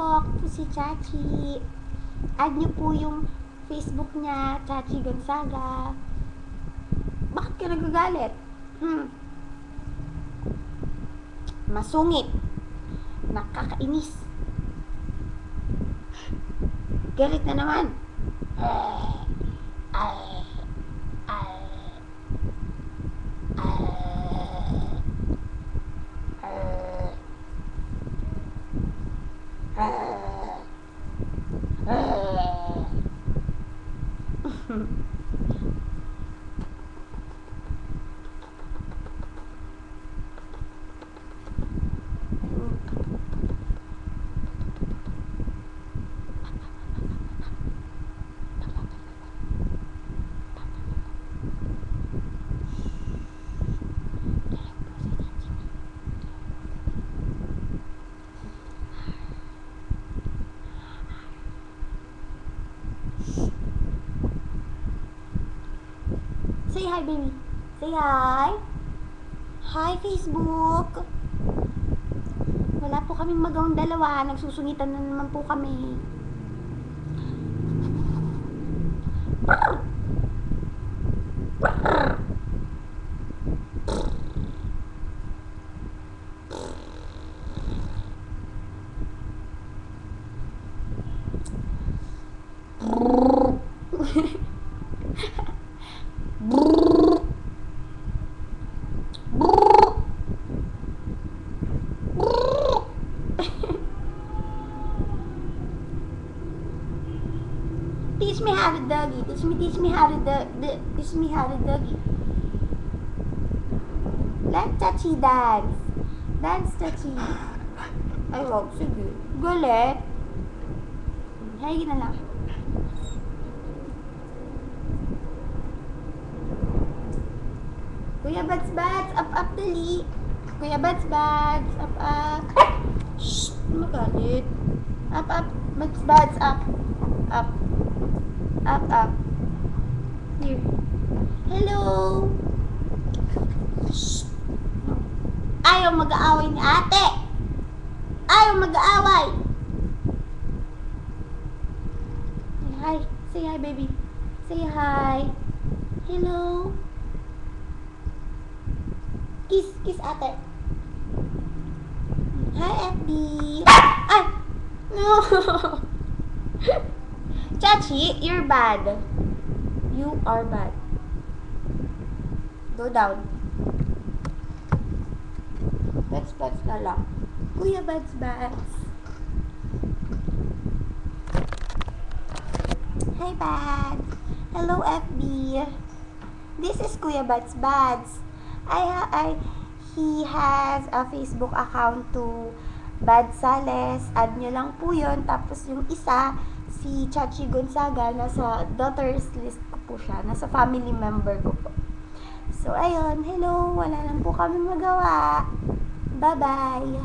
po, ako po si Chachi. Add niyo po yung Facebook niya, Chachi Gonzaga. Bakit ka nagagalit? Masungit. Nakakainis. Galit na naman. Say hi, baby. Say hi. Hi, Facebook. Wala po kaming magawang dalawa. Nagsusungitan na naman po kami. Teach me how to doggy. Teach me how to teach me how to doggy. Let Chachi dance. Dance, Chachi. Ay, wag. Sige. Galit. Hay na lang. Kuya Bats Bats, up dali. Kuya Bats Bats, up. Shh, magalit. Up, Bats Bats, up. Up. Here. Hello. Shh. Ayaw mag-aaway ni ate. Ayaw mag-aaway. Hi. Say hi, baby. Say hi. Hello. Kiss ate. Hi, FB. Ay! No! Chachi, you're bad. You are bad. Go down. Bats na lang. Kuya Bats. Hi, Bats. Hello, FB. This is Kuya Bats. He has a Facebook account to Bad Sales. Add nyo lang po yun. Tapos yung isa, si Chachi Gonzaga, nasa daughters list ko po siya. Nasa family member ko po. So, ayun. Hello. Wala lang po kami magawa. Bye-bye.